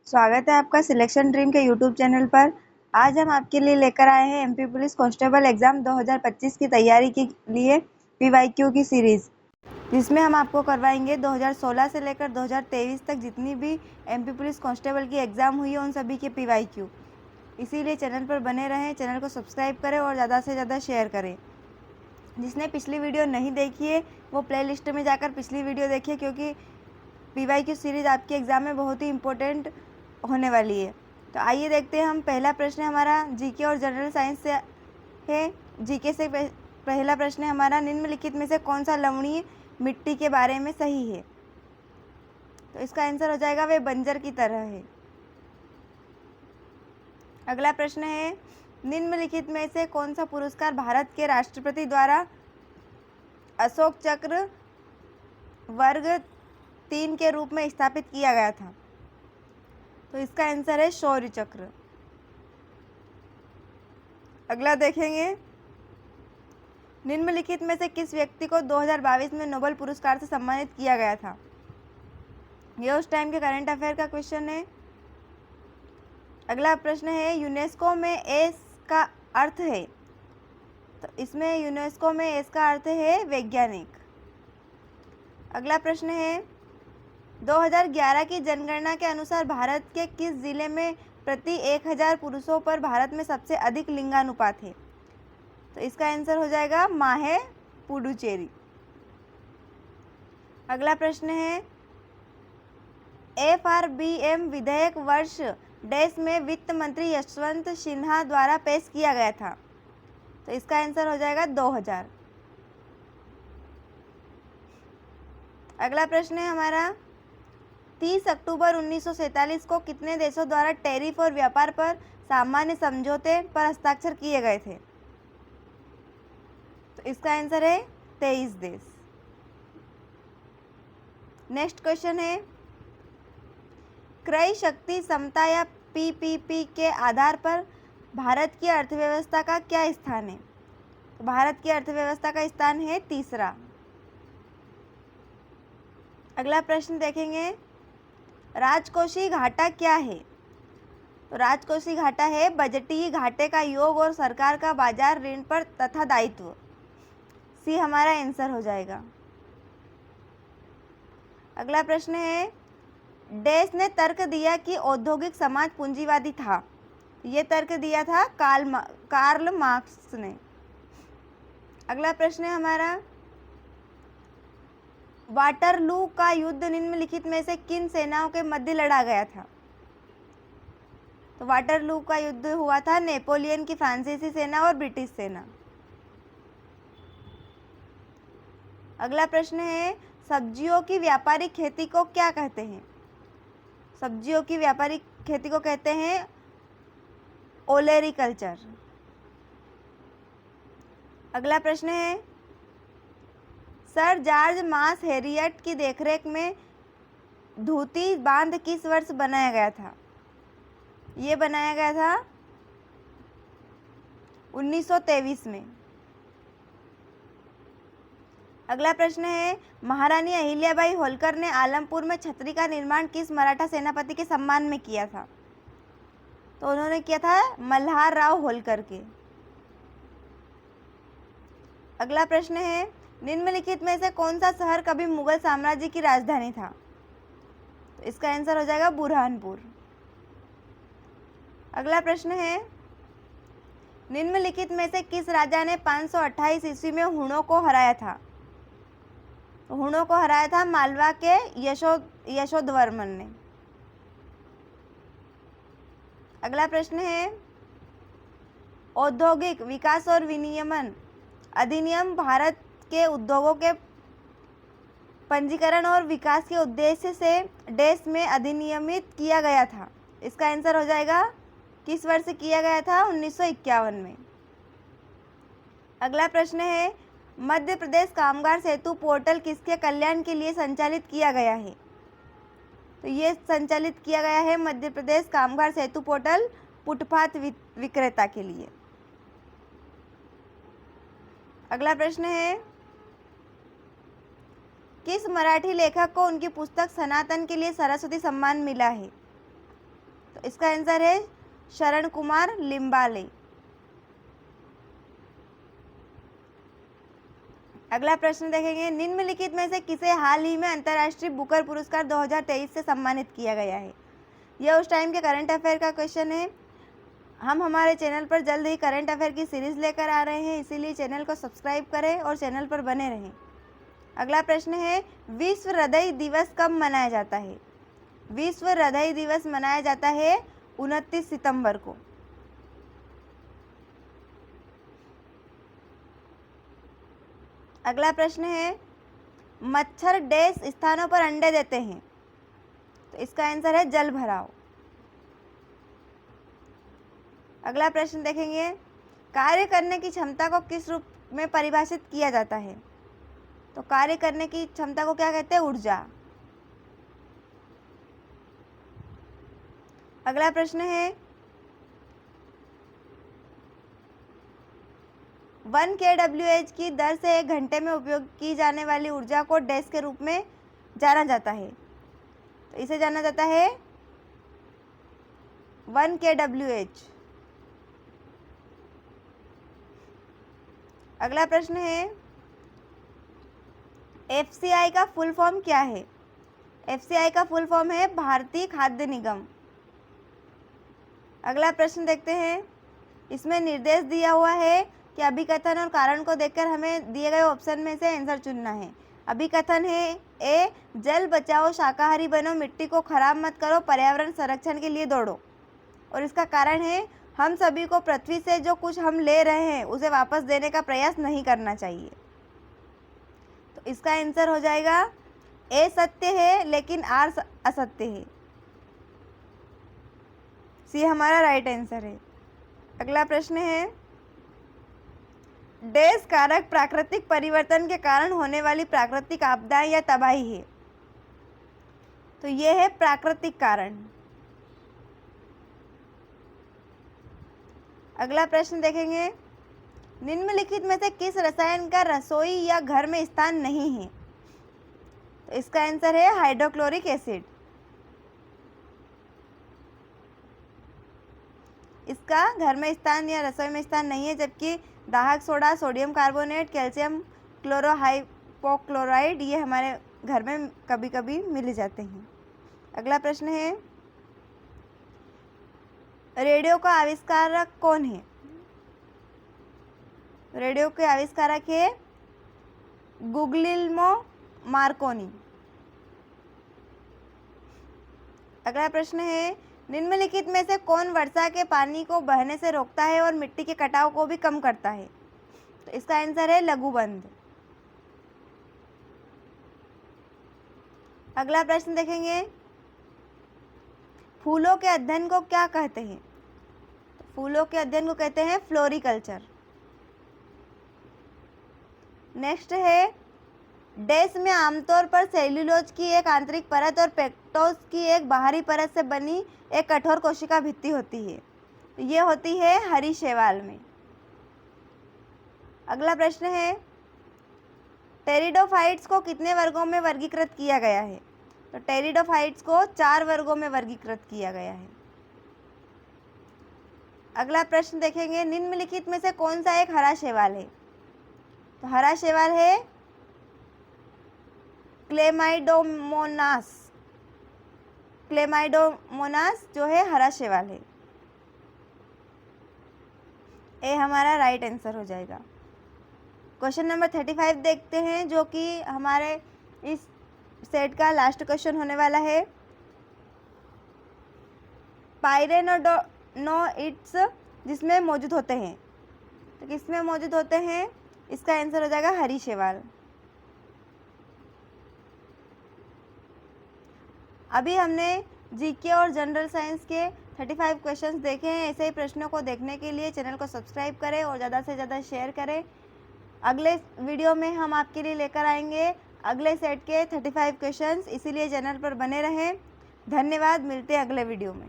स्वागत है आपका सिलेक्शन ड्रीम के यूट्यूब चैनल पर। आज हम आपके लिए लेकर आए हैं एमपी पुलिस कांस्टेबल एग्जाम 2025 की तैयारी के लिए पीवाईक्यू की सीरीज, जिसमें हम आपको करवाएंगे 2016 से लेकर 2023 तक जितनी भी एमपी पुलिस कांस्टेबल की एग्जाम हुई है उन सभी के पीवाईक्यू। इसीलिए चैनल पर बने रहें, चैनल को सब्सक्राइब करें और ज़्यादा से ज़्यादा शेयर करें। जिसने पिछली वीडियो नहीं देखी है वो प्लेलिस्ट में जाकर पिछली वीडियो देखिए, क्योंकि पीवाईक्यू सीरीज आपके एग्ज़ाम में बहुत ही इम्पोर्टेंट होने वाली है। तो आइए देखते हैं हम। पहला प्रश्न हमारा जीके और जनरल साइंस से है। जीके से पहला प्रश्न है हमारा, निम्नलिखित में से कौन सा लवणीय मिट्टी के बारे में सही है? तो इसका आंसर हो जाएगा वे बंजर की तरह है। अगला प्रश्न है, निम्नलिखित में से कौन सा पुरस्कार भारत के राष्ट्रपति द्वारा अशोक चक्र वर्ग 3 के रूप में स्थापित किया गया था? तो इसका आंसर है शौर्य चक्र। अगला देखेंगे, निम्नलिखित में से किस व्यक्ति को 2022 में नोबेल पुरस्कार से सम्मानित किया गया था? यह उस टाइम के करंट अफेयर का क्वेश्चन है। अगला प्रश्न है, यूनेस्को में एस का अर्थ है? तो इसमें यूनेस्को में एस का अर्थ है वैज्ञानिक। अगला प्रश्न है, 2011 की जनगणना के अनुसार भारत के किस जिले में प्रति 1000 पुरुषों पर भारत में सबसे अधिक लिंगानुपात है? तो इसका आंसर हो जाएगा माहे पुडुचेरी। अगला प्रश्न है, एफआरबीएम विधेयक वर्ष डैश में वित्त मंत्री यशवंत सिन्हा द्वारा पेश किया गया था? तो इसका आंसर हो जाएगा 2000। अगला प्रश्न है हमारा, 30 अक्टूबर 1947 को कितने देशों द्वारा टैरिफ और व्यापार पर सामान्य समझौते पर हस्ताक्षर किए गए थे? तो इसका आंसर है 23 देश। नेक्स्ट क्वेश्चन है, क्रय शक्ति समता या पीपीपी के आधार पर भारत की अर्थव्यवस्था का क्या स्थान है? तो भारत की अर्थव्यवस्था का स्थान है तीसरा। अगला प्रश्न देखेंगे, राजकोषीय घाटा क्या है? तो राजकोषीय घाटा है बजटीय घाटे का योग और सरकार का बाजार ऋण पर तथा दायित्व। सी हमारा आंसर हो जाएगा। अगला प्रश्न है, डैश ने तर्क दिया कि औद्योगिक समाज पूंजीवादी था? ये तर्क दिया था कार्ल मार्क्स ने। अगला प्रश्न है हमारा, वाटरलू का युद्ध निम्नलिखित में से किन सेनाओं के मध्य लड़ा गया था? तो वाटरलू का युद्ध हुआ था नेपोलियन की फ्रांसीसी सेना और ब्रिटिश सेना। अगला प्रश्न है, सब्जियों की व्यापारिक खेती को क्या कहते हैं? सब्जियों की व्यापारिक खेती को कहते हैं ओलेरिकल्चर। अगला प्रश्न है, सर जॉर्ज मास हेरियट की देखरेख में धूती बांध किस वर्ष बनाया गया था? ये बनाया गया था 1923 में। अगला प्रश्न है, महारानी अहिल्याबाई होलकर ने आलमपुर में छतरी का निर्माण किस मराठा सेनापति के सम्मान में किया था? तो उन्होंने किया था मल्हार राव होलकर के। अगला प्रश्न है, निम्नलिखित में से कौन सा शहर कभी मुगल साम्राज्य की राजधानी था? तो इसका आंसर हो जाएगा बुरहानपुर। अगला प्रश्न है, निम्नलिखित में से किस राजा ने 528 ईस्वी में हुणों को हराया था? तो हुणों को हराया था मालवा के यशोधवर्मन ने। अगला प्रश्न है, औद्योगिक विकास और विनियमन अधिनियम भारत के उद्योगों के पंजीकरण और विकास के उद्देश्य से देश में अधिनियमित किया गया था? इसका आंसर हो जाएगा किस वर्ष किया गया था? 1951 में। अगला प्रश्न है, मध्य प्रदेश कामगार सेतु पोर्टल किसके कल्याण के लिए संचालित किया गया है? तो ये संचालित किया गया है मध्य प्रदेश कामगार सेतु पोर्टल फुटपाथ विक्रेता के लिए। अगला प्रश्न है, किस मराठी लेखक को उनकी पुस्तक सनातन के लिए सरस्वती सम्मान मिला है? तो इसका आंसर है शरण कुमार लिम्बाले। अगला प्रश्न देखेंगे, निम्नलिखित में से किसे हाल ही में अंतर्राष्ट्रीय बुकर पुरस्कार 2023 से सम्मानित किया गया है। यह उस टाइम के करंट अफेयर का क्वेश्चन है। हम हमारे चैनल पर जल्द ही करंट अफेयर की सीरीज लेकर आ रहे हैं, इसीलिए चैनल को सब्सक्राइब करें और चैनल पर बने रहें। अगला प्रश्न है, विश्व हृदय दिवस कब मनाया जाता है। विश्व हृदय दिवस मनाया जाता है 29 सितंबर को। अगला प्रश्न है, मच्छर डैश स्थानों पर अंडे देते हैं। तो इसका आंसर है जल भराव। अगला प्रश्न देखेंगे, कार्य करने की क्षमता को किस रूप में परिभाषित किया जाता है। तो कार्य करने की क्षमता को क्या कहते हैं, ऊर्जा। अगला प्रश्न है, 1 kWh की दर से 1 घंटे में उपयोग की जाने वाली ऊर्जा को डैश के रूप में जाना जाता है। तो इसे जाना जाता है 1 kWh। अगला प्रश्न है, FCI का फुल फॉर्म क्या है। FCI का फुल फॉर्म है भारतीय खाद्य निगम। अगला प्रश्न देखते हैं, इसमें निर्देश दिया हुआ है कि अभिकथन और कारण को देखकर हमें दिए गए ऑप्शन में से आंसर चुनना है। अभिकथन है, ए, जल बचाओ, शाकाहारी बनो, मिट्टी को खराब मत करो, पर्यावरण संरक्षण के लिए दौड़ो। और इसका कारण है, हम सभी को पृथ्वी से जो कुछ हम ले रहे हैं उसे वापस देने का प्रयास नहीं करना चाहिए। तो इसका आंसर हो जाएगा ए सत्य है लेकिन आर असत्य है। सी हमारा राइट आंसर है। अगला प्रश्न है, डैश कारक प्राकृतिक परिवर्तन के कारण होने वाली प्राकृतिक आपदाएं या तबाही है। तो यह है प्राकृतिक कारण। अगला प्रश्न देखेंगे, निम्नलिखित में से किस रसायन का रसोई या घर में स्थान नहीं है। तो इसका आंसर है हाइड्रोक्लोरिक एसिड। इसका घर में स्थान या रसोई में स्थान नहीं है, जबकि दाहक सोडा, सोडियम कार्बोनेट, कैल्शियम क्लोरोहाइपोक्लोराइड ये हमारे घर में कभी कभी मिल जाते हैं। अगला प्रश्न है, रेडियो का आविष्कारक कौन है। रेडियो के आविष्कारक है गुग्लिल्मो मार्कोनी। अगला प्रश्न है, निम्नलिखित में से कौन वर्षा के पानी को बहने से रोकता है और मिट्टी के कटाव को भी कम करता है। तो इसका आंसर है लघुबंध। अगला प्रश्न देखेंगे, फूलों के अध्ययन को क्या कहते हैं। तो फूलों के अध्ययन को कहते हैं फ्लोरिकल्चर। नेक्स्ट है, डैश में आमतौर पर सेल्यूलोज की एक आंतरिक परत और पेक्टोस की एक बाहरी परत से बनी एक कठोर कोशिका भित्ति होती है। तो ये होती है हरी शैवाल में। अगला प्रश्न है, टेरिडोफाइट्स को कितने वर्गों में वर्गीकृत किया गया है। तो टेरिडोफाइट्स को 4 वर्गों में वर्गीकृत किया गया है। अगला प्रश्न देखेंगे, निम्नलिखित में से कौन सा एक हरा शैवाल है। तो हरा शैवाल है क्लेमाइडोमोनास। क्लेमाइडोमोनास जो है हरा शैवाल है। ए हमारा राइट आंसर हो जाएगा। क्वेश्चन नंबर 35 देखते हैं, जो कि हमारे इस सेट का लास्ट क्वेश्चन होने वाला है। पायरेनोइड्स जिसमें मौजूद होते हैं, तो किसमें मौजूद होते हैं। इसका आंसर हो जाएगा हरी शैवाल। अभी हमने जीके और जनरल साइंस के 35 क्वेश्चंस देखे हैं। ऐसे ही प्रश्नों को देखने के लिए चैनल को सब्सक्राइब करें और ज़्यादा से ज़्यादा शेयर करें। अगले वीडियो में हम आपके लिए लेकर आएंगे अगले सेट के 35 क्वेश्चंस, इसीलिए चैनल पर बने रहें। धन्यवाद, मिलते हैं अगले वीडियो में।